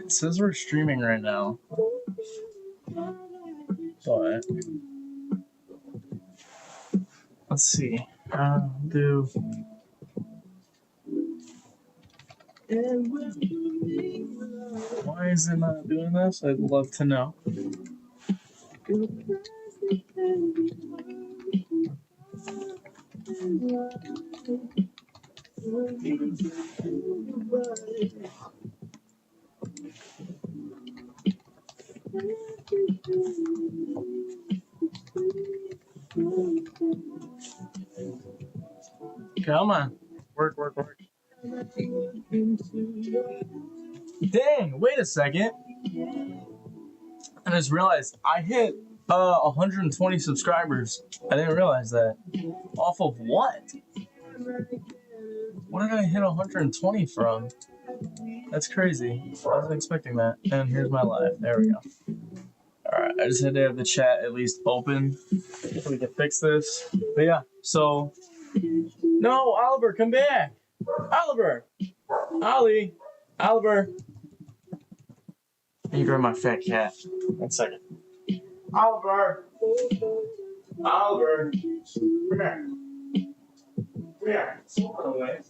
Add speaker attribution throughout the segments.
Speaker 1: It says we're streaming right now. But let's see. Do why is it not doing this? I'd love to know. Come on. Work. Dang, wait a second. I just realized I hit 120 subscribers. I didn't realize that. Off of what? What did I hit 120 from? That's crazy. I wasn't expecting that. And here's my live. There we go. Alright, I just had to have the chat at least open so we can fix this. But yeah, so... No, Oliver, come back! Oliver! Ollie! Oliver! Let me grab my fat cat. 1 second. Oliver! Oliver! Come here. Come here. Run away.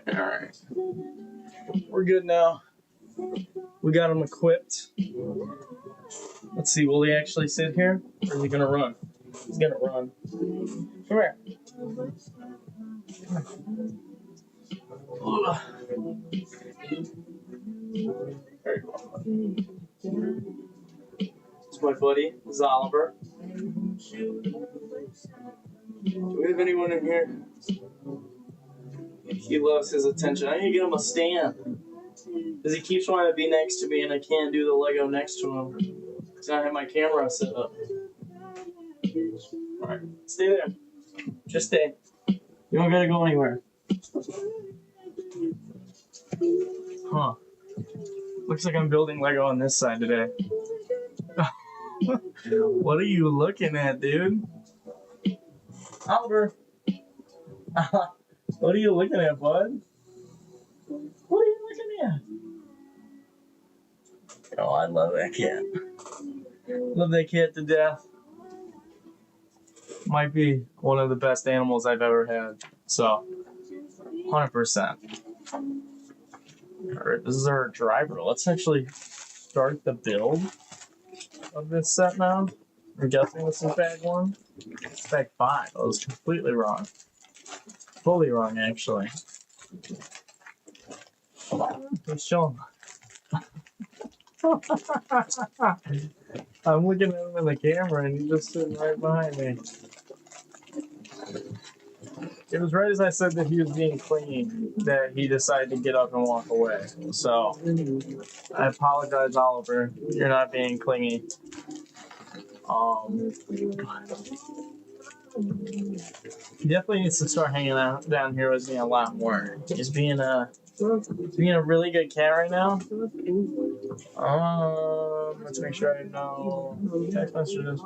Speaker 1: Alright. We're good now. We got him equipped. Let's see, will he actually sit here? Or is he gonna run? He's gonna run. Come here. Very cool. It's my buddy, this is Oliver. Do we have anyone in here? He loves his attention. I need to get him a stand. Because he keeps wanting to be next to me and I can't do the Lego next to him. Because I have my camera set up. Alright, stay there. Just stay. You don't gotta go anywhere. Huh. Looks like I'm building Lego on this side today. What are you looking at, dude? Oliver. What are you looking at, bud? What are you looking at? Oh, I love that cat. Love that cat to death. Might be one of the best animals I've ever had. So, 100%. Alright, this is our driver. Let's actually start the build of this set now. I'm guessing this is bag 1. It's bag 5. I was completely wrong. Fully wrong, actually. Let's show him. I'm looking at him in the camera and he's just sitting right behind me. It was right as I said that he was being clingy that he decided to get up and walk away. So, I apologize, Oliver. You're not being clingy. He definitely needs to start hanging out down here with me a lot more. He's being a really good cat right now. Let's make sure I know text messages.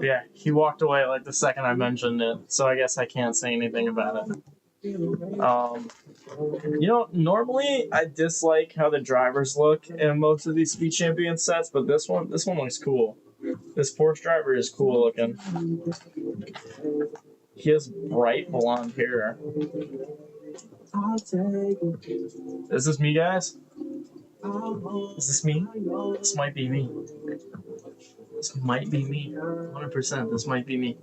Speaker 1: Yeah, he walked away like the second I mentioned it, so I guess I can't say anything about it. You know, normally I dislike how the drivers look in most of these Speed Champion sets, but this one looks cool. This Porsche driver is cool looking. He has bright blonde hair. Is this me, guys? Is this me? This might be me. This might be me. 100%. This might be me.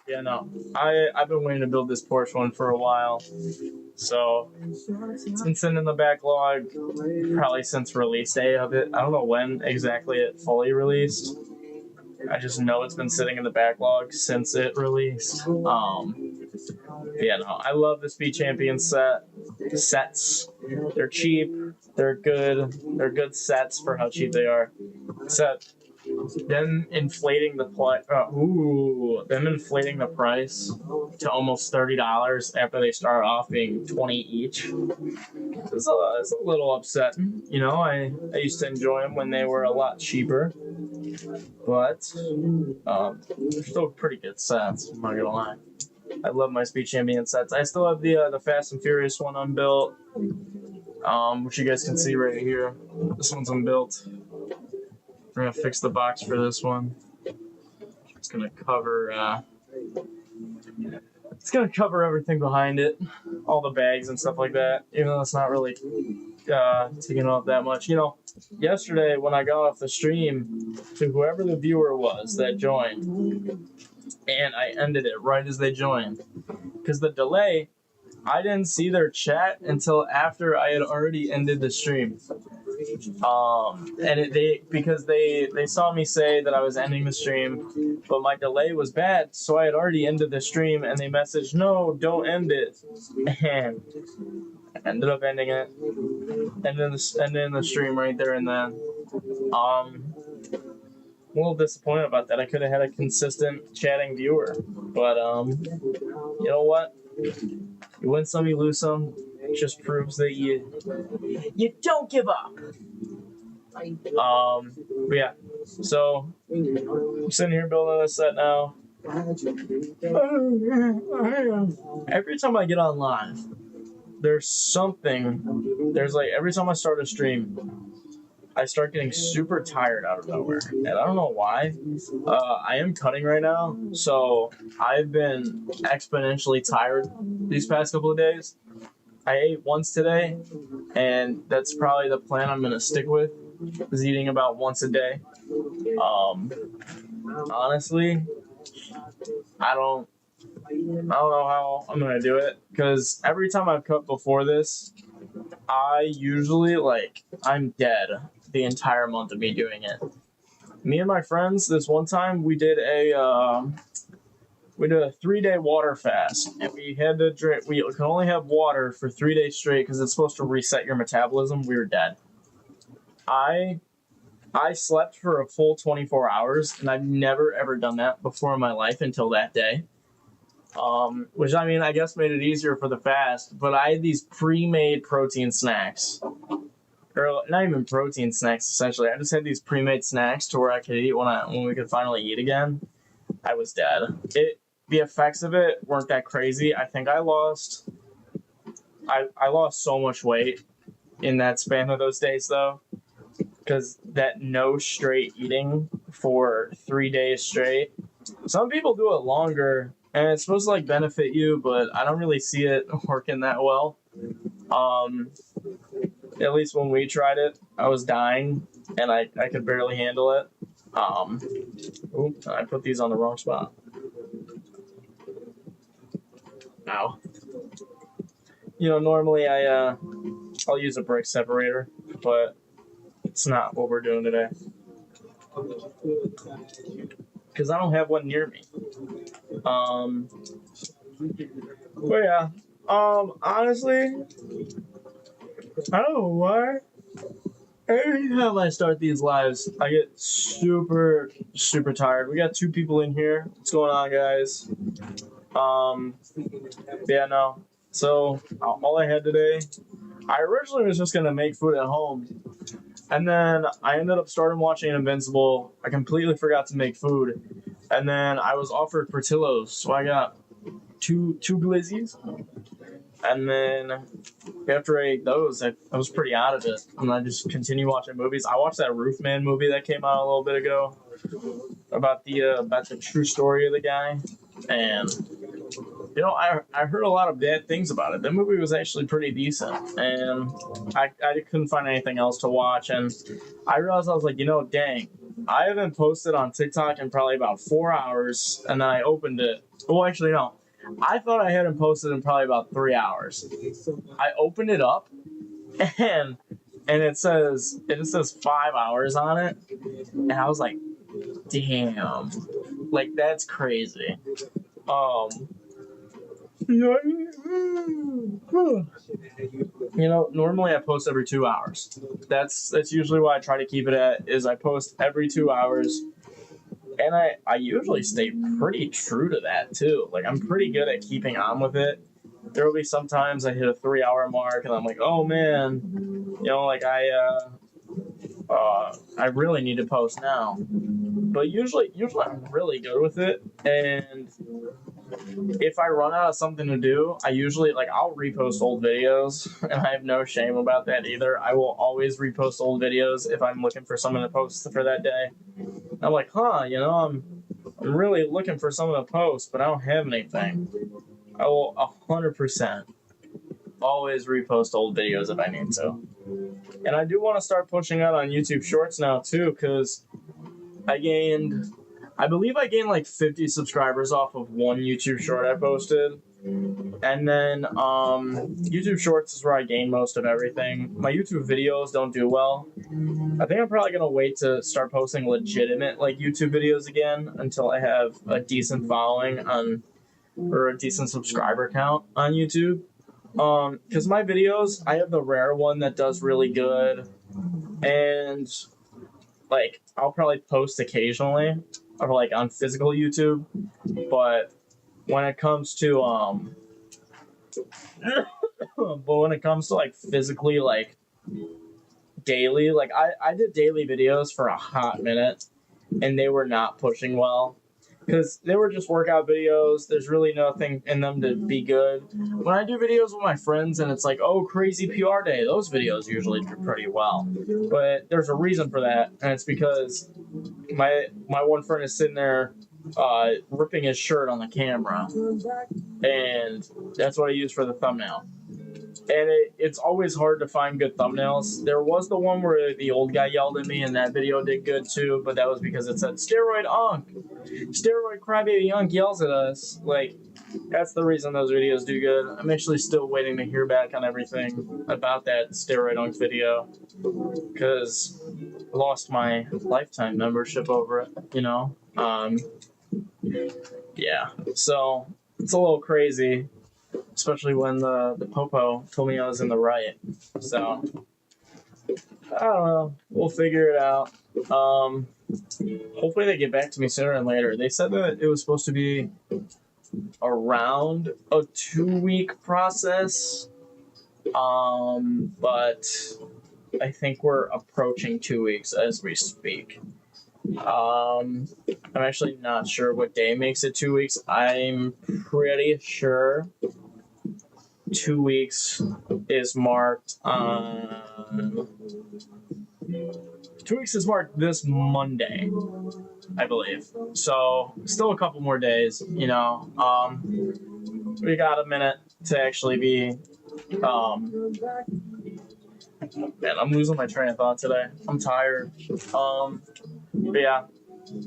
Speaker 1: Yeah, no. I've been waiting to build this Porsche one for a while. So, it's been sitting in the backlog probably since release day of it. I don't know when exactly it fully released. I just know it's been sitting in the backlog since it released. Yeah, no. I love the Speed Champion sets. They're cheap. They're good. They're good sets for how cheap they are. Except them inflating the price to almost $30 after they start off being 20 each. It's a little upsetting. You know, I used to enjoy them when they were a lot cheaper, but they're still pretty good sets. I'm not gonna lie. I love my Speed Champion sets. I still have the Fast and Furious one unbuilt, which you guys can see right here. This one's unbuilt. We're gonna fix the box for this one. It's gonna cover. It's gonna cover everything behind it, all the bags and stuff like that. Even though it's not really taking off that much. You know, yesterday when I got off the stream, to whoever the viewer was that joined, and I ended it right as they joined, because the delay, I didn't see their chat until after I had already ended the stream. And because they saw me say that I was ending the stream, but my delay was bad, so I had already ended the stream, and they messaged, "No, don't end it," and I ended up ending it, ending the stream right there and then. I'm a little disappointed about that. I could have had a consistent chatting viewer, but you know what? You win some, you lose some. It just proves that you don't give up. But yeah, so I'm sitting here building this set now. Every time I get on live, there's like every time I start a stream, I start getting super tired out of nowhere, and I don't know why. I am cutting right now, so I've been exponentially tired these past couple of days. I ate once today, and that's probably the plan I'm gonna stick with, is eating about once a day. Honestly, I don't know how I'm gonna do it, because every time I've cut before this, I usually, I'm dead the entire month of me doing it. Me and my friends, this one time, we did a 3-day water fast, and we had to drink. We can only have water for 3 days straight because it's supposed to reset your metabolism. We were dead. I slept for a full 24 hours, and I've never ever done that before in my life until that day. Which, I mean, I guess made it easier for the fast, but I had these pre-made protein snacks. Or not even protein snacks, essentially. I just had these pre-made snacks to where I could eat when we could finally eat again. I was dead. The effects of it weren't that crazy. I think I lost so much weight in that span of those days, though, because that no straight eating for 3 days straight. Some people do it longer, and it's supposed to benefit you, but I don't really see it working that well. At least when we tried it, I was dying, and I could barely handle it. I put these on the wrong spot. Ow. You know, normally I'll use a brick separator, but it's not what we're doing today. Because I don't have one near me. But yeah, honestly, I don't know why. Every time I start these lives, I get super, super tired. We got 2 people in here. What's going on, guys? Yeah, no. So, all I had today, I originally was just going to make food at home. And then I ended up starting watching Invincible. I completely forgot to make food. And then I was offered Portillo's. So I got two glizzies. And then after I ate those, I was pretty out of it. And I just continued watching movies. I watched that Roofman movie that came out a little bit ago about the true story of the guy. And, you know, I heard a lot of bad things about it. That movie was actually pretty decent. And I couldn't find anything else to watch. And I realized, I was like, you know, dang, I haven't posted on TikTok in probably about 4 hours. And then I opened it. Well, actually, no. I thought I hadn't posted in probably about 3 hours. I opened it up, and it says 5 hours on it, and I was like, damn, that's crazy. You know, normally I post every 2 hours. That's usually what I try to keep it at. Is I post every 2 hours, and I usually stay pretty true to that too. Like I'm pretty good at keeping on with it. There will be sometimes I hit a 3 hour mark, and I'm like, oh man, you know, like I really need to post now. But usually I'm really good with it, and if I run out of something to do, I usually like I'll repost old videos, and I have no shame about that either. I will always repost old videos if I'm looking for someone to post for that day. I'm like, you know, I'm really looking for someone to post, but I don't have anything. I will 100% always repost old videos if I need to. And I do want to start pushing out on YouTube Shorts now too, because I believe I gained like 50 subscribers off of one YouTube short I posted. And then YouTube Shorts is where I gain most of everything. My YouTube videos don't do well. I think I'm probably going to wait to start posting legitimate like YouTube videos again until I have a decent following on or a decent subscriber count on YouTube. Because my videos, I have the rare one that does really good, and like I'll probably post occasionally, or like on physical YouTube. But when it comes to like physically like daily, like I did daily videos for a hot minute, and they were not pushing well. Because they were just workout videos. There's really nothing in them to be good. When I do videos with my friends and it's like, oh, crazy PR day, those videos usually do pretty well. But there's a reason for that, and it's because my one friend is sitting there ripping his shirt on the camera, and that's what I use for the thumbnail. And it's always hard to find good thumbnails. There was the one where the old guy yelled at me, and that video did good too, but that was because it said, steroid crybaby Unk yells at us. Like, that's the reason those videos do good. I'm actually still waiting to hear back on everything about that steroid Unk video, because I lost my lifetime membership over it, you know? Yeah, so it's a little crazy. Especially when the popo told me I was in the right. So, I don't know. We'll figure it out. Hopefully they get back to me sooner than later. They said that it was supposed to be around a 2-week process. But I think we're approaching 2 weeks as we speak. I'm actually not sure what day makes it 2 weeks. I'm pretty sure 2 weeks is marked on 2 weeks is marked this Monday, I believe. So still a couple more days, you know. We got a minute to actually be man, I'm losing my train of thought today. I'm tired. But yeah,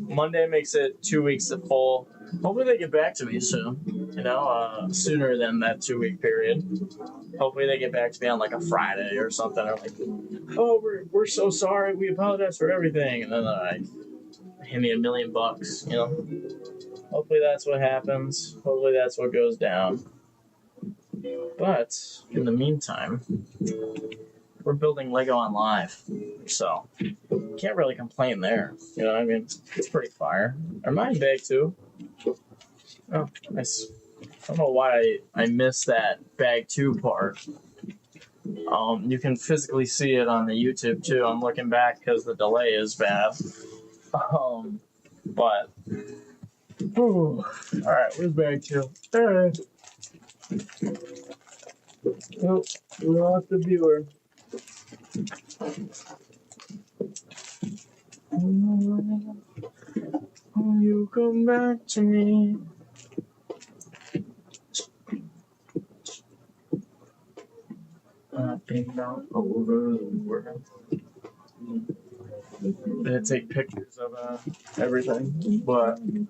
Speaker 1: Monday makes it 2 weeks at full. Hopefully they get back to me soon, you know, sooner than that 2-week period. Hopefully they get back to me on like a Friday or something. Or like, oh, we're so sorry. We apologize for everything. And then hand me $1 million, you know. Hopefully that's what happens. Hopefully that's what goes down. But in the meantime, we're building Lego on Live, so can't really complain there. You know what I mean? It's pretty fire. Are mine big too? Oh, nice. I don't know why I missed that bag 2 part. You can physically see it on the YouTube too. I'm looking back because the delay is bad. But all right, where's bag 2? All right. Oh, we lost the viewer. Oh, you come back to me. I've been all over the world. They take pictures of everything, but you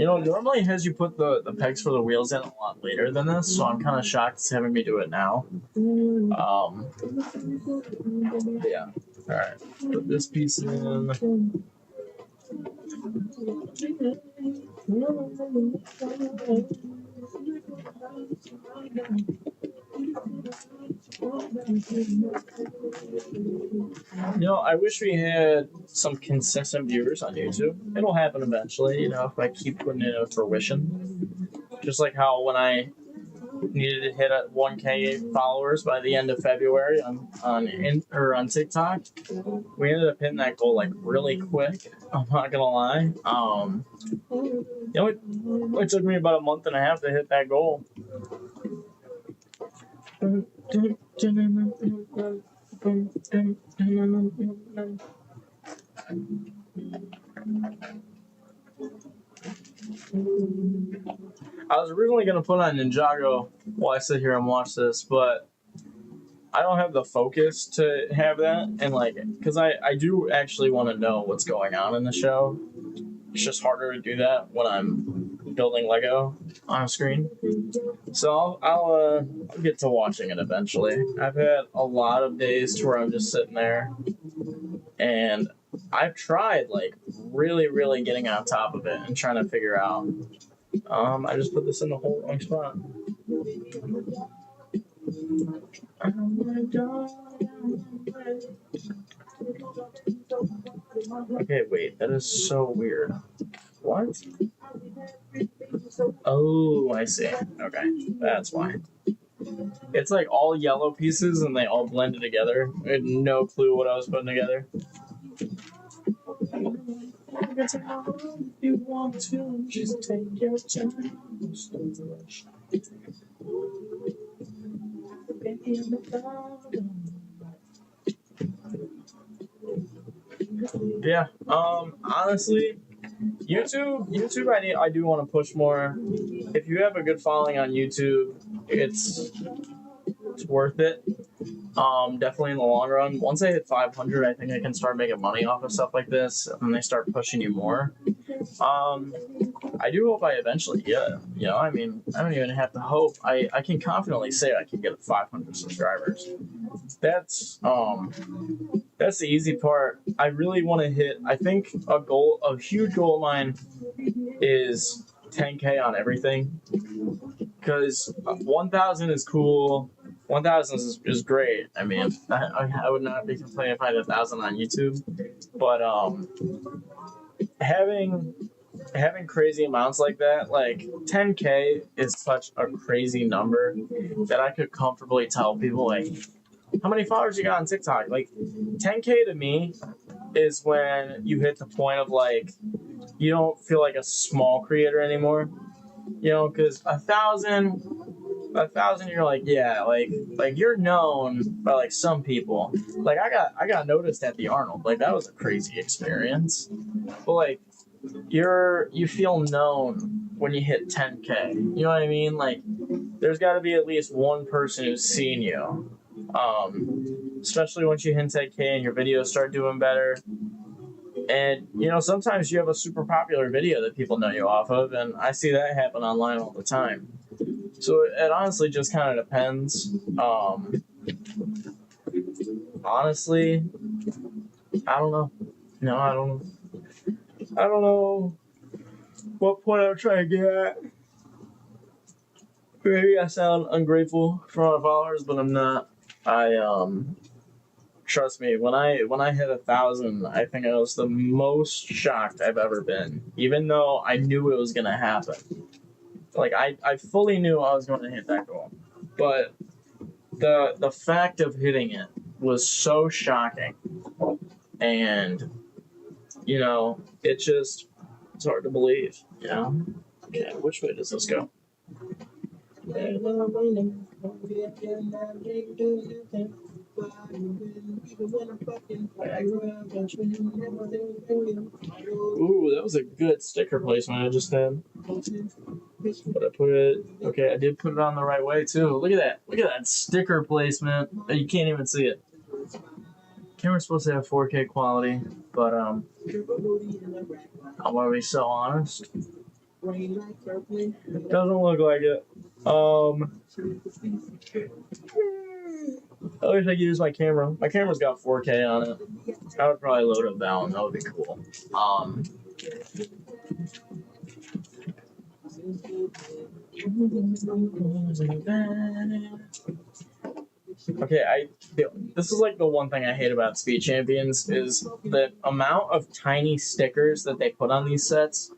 Speaker 1: know, normally it has you put the pegs for the wheels in a lot later than this, so I'm kind of shocked it's having me do it now. Yeah. Alright, put this piece in. I wish we had some consistent viewers on YouTube. It'll happen eventually, if I keep putting it into fruition. Just like how when I needed to hit 1K followers by the end of February on TikTok, we ended up hitting that goal like really quick. I'm not gonna lie. It took me about a month and a half to hit that goal. I was originally going to put on Ninjago while I sit here and watch this, but I don't have the focus to have that. And because I do actually want to know what's going on in the show. It's just harder to do that when I'm building Lego on a screen. So I'll get to watching it eventually. I've had a lot of days to where I'm just sitting there, and I've tried really, really getting on top of it and trying to figure out. I just put this in the whole wrong spot. Okay, wait, that is so weird. What? Oh, I see. Okay, that's why. It's like all yellow pieces and they all blended together. I had no clue what I was putting together. If you want to, just take your time. Yeah. Honestly, YouTube. I do want to push more. If you have a good following on YouTube, it's worth it. Definitely in the long run. Once I hit 500, I think I can start making money off of stuff like this, and they start pushing you more. I do hope I eventually get it. I don't even have to hope. I can confidently say I can get 500 subscribers. That's the easy part. I really want to hit. I think a huge goal of mine is 10K on everything, because 1,000 is cool. 1,000 is great. I would not be complaining if I had 1,000 on YouTube, but having crazy amounts like that, like 10K is such a crazy number that I could comfortably tell people, like, how many followers you got on TikTok? Like 10K to me is when you hit the point of you don't feel like a small creator anymore. Because 1,000, you're like, yeah, like you're known by some people. Like I got noticed at the Arnold. Like that was a crazy experience. But you feel known when you hit 10K. You know what I mean? Like there's got to be at least one person who's seen you. Especially once you hit 10K and your videos start doing better. And sometimes you have a super popular video that people know you off of, and I see that happen online all the time. So it honestly just kind of depends. Honestly, I don't know. No, I don't know. I don't know what point I'm trying to get at. Maybe I sound ungrateful for my followers, but I'm not. Trust me, when I hit 1,000, I think I was the most shocked I've ever been, even though I knew it was gonna happen. I fully knew I was going to hit that goal, but the fact of hitting it was so shocking, and it's hard to believe. Okay, which way does this go? Ooh, that was a good sticker placement I just had. But I put it. Okay, I did put it on the right way too. Look at that! Look at that sticker placement. You can't even see it. Camera's supposed to have 4K quality, but I want to be so honest. Doesn't look like it. I wish I could use my camera. My camera's got 4K on it. I would probably load up that one. That would be cool. Okay, this is like the one thing I hate about Speed Champions is the amount of tiny stickers that they put on these sets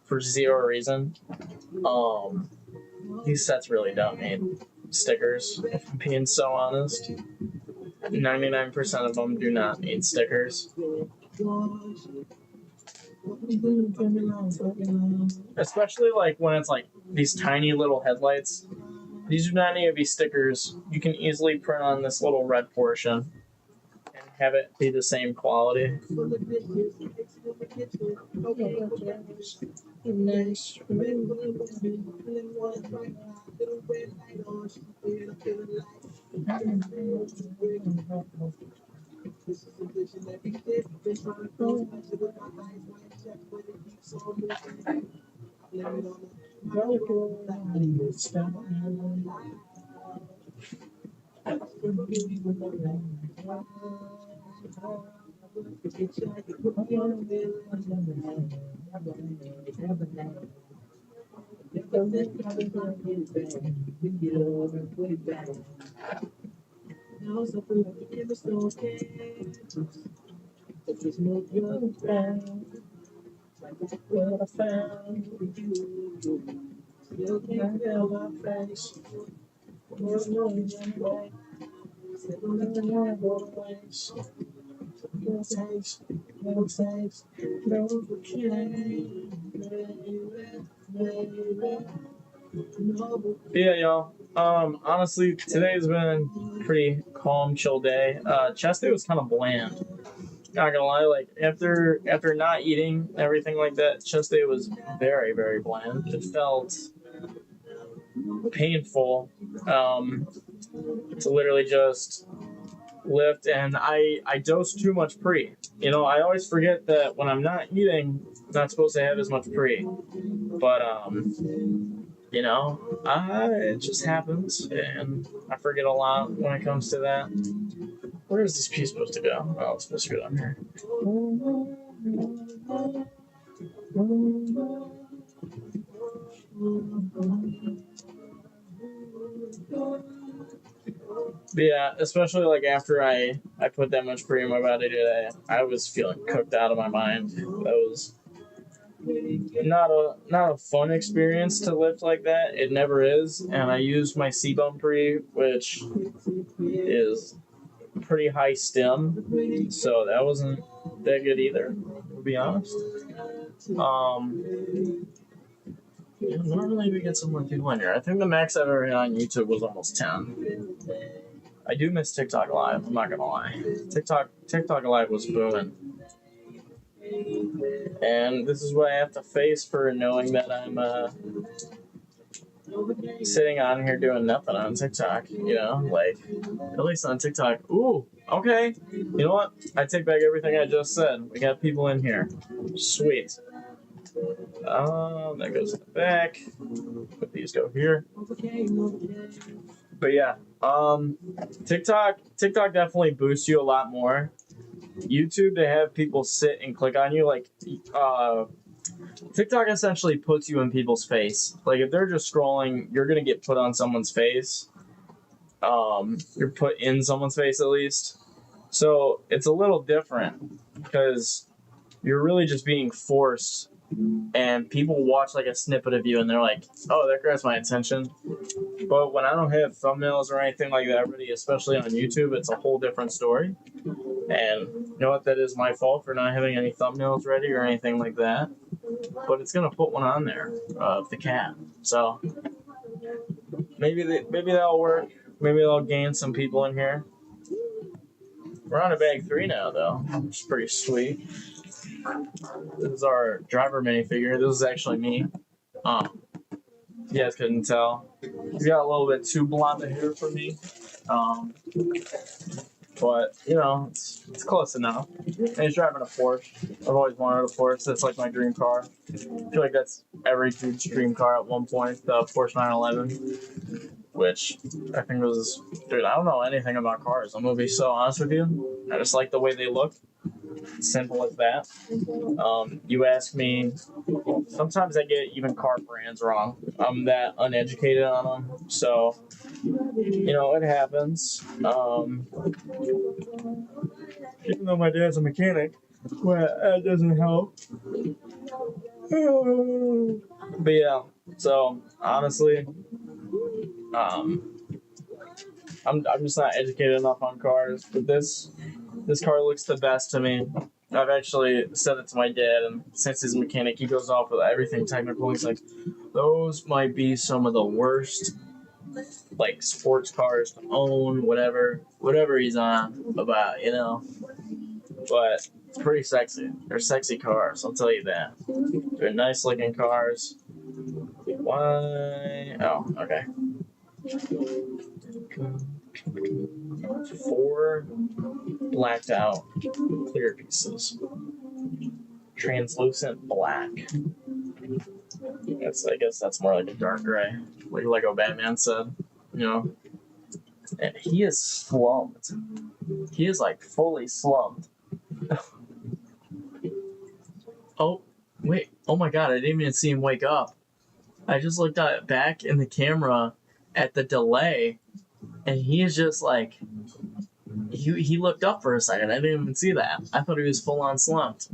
Speaker 1: for zero reason. These sets really don't need stickers, if I'm being so honest. 99% of them do not need stickers. Especially like when it's like these tiny little headlights. These do not need to be stickers. You can easily print on this little red portion and have it be the same quality. Yeah, y'all. Honestly, today's been a pretty calm, chill day. Chest day was kind of bland. Not gonna lie, like after not eating everything like that, chest day was very, very bland. It felt painful to literally just lift, and I dosed too much pre. You know, I always forget that when I'm not eating, I'm not supposed to have as much pre. But you know, it just happens, and I forget a lot when it comes to that. Where is this piece supposed to go? Oh, it's supposed to go down here. But yeah, especially like after I put that much pre in my body today, I was feeling cooked out of my mind. That was not a fun experience to lift like that. It never is. And I used my C-bone pre, which is pretty high stim, so that wasn't that good either, to be honest. Normally we get some more people in here. I think the max I've ever had on YouTube was almost 10. I do miss TikTok Live, I'm not gonna lie. TikTok Live was booming. And this is what I have to face for knowing that I'm sitting on here doing nothing on TikTok, you know, like at least on TikTok. Ooh, okay. You know what? I take back everything I just said. We got people in here. Sweet. That goes in the back. Put these go here. But yeah, TikTok definitely boosts you a lot more. YouTube, they have people sit and click on you, like TikTok essentially puts you in people's face. Like if they're just scrolling, you're gonna get put on someone's face. You're put in someone's face at least. So it's a little different because you're really just being forced, and people watch like a snippet of you and they're like, oh, that grabs my attention. But when I don't have thumbnails or anything like that ready, especially on YouTube, it's a whole different story. And you know what? That is my fault for not having any thumbnails ready or anything like that. But it's gonna put one on there of the cat. So maybe that'll work. Maybe they'll gain some people in here. We're on to bag 3 now, though, which is pretty sweet. This is our driver minifigure. This is actually me. You guys couldn't tell. He's got a little bit too blonde of hair for me. But, you know, it's close enough. And he's driving a Porsche. I've always wanted a Porsche. That's like my dream car. I feel like that's every dude's dream car at one point, the Porsche 911. which I think was, dude, I don't know anything about cars. I'm gonna be so honest with you. I just like the way they look. Simple as that. You ask me, sometimes I get even car brands wrong. I'm that uneducated on them, so it happens. Even though my dad's a mechanic, well, that doesn't help. But yeah, so honestly, um, I'm just not educated enough on cars. But this car looks the best to me. I've actually said it to my dad, and since he's a mechanic, he goes off with everything technical. He's like, those might be some of the worst, like, sports cars to own, whatever he's on about. But it's pretty sexy. They're sexy cars, I'll tell you that. They're nice looking cars. Why? Oh, okay. 4 blacked out clear pieces. Translucent black. I guess that's more like a dark gray, like Lego Batman said. And he is slumped. He is like fully slumped. Oh, wait. Oh my god, I didn't even see him wake up. I just looked back in the camera at the delay, and he is just like, he looked up for a second. I didn't even see that. I thought he was full on slumped.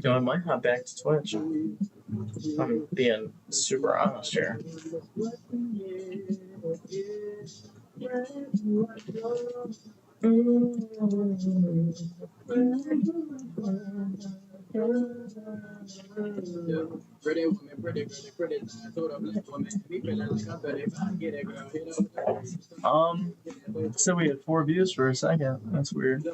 Speaker 1: I might hop back to Twitch. I'm being super honest here. So we had 4 views for a second. That's weird.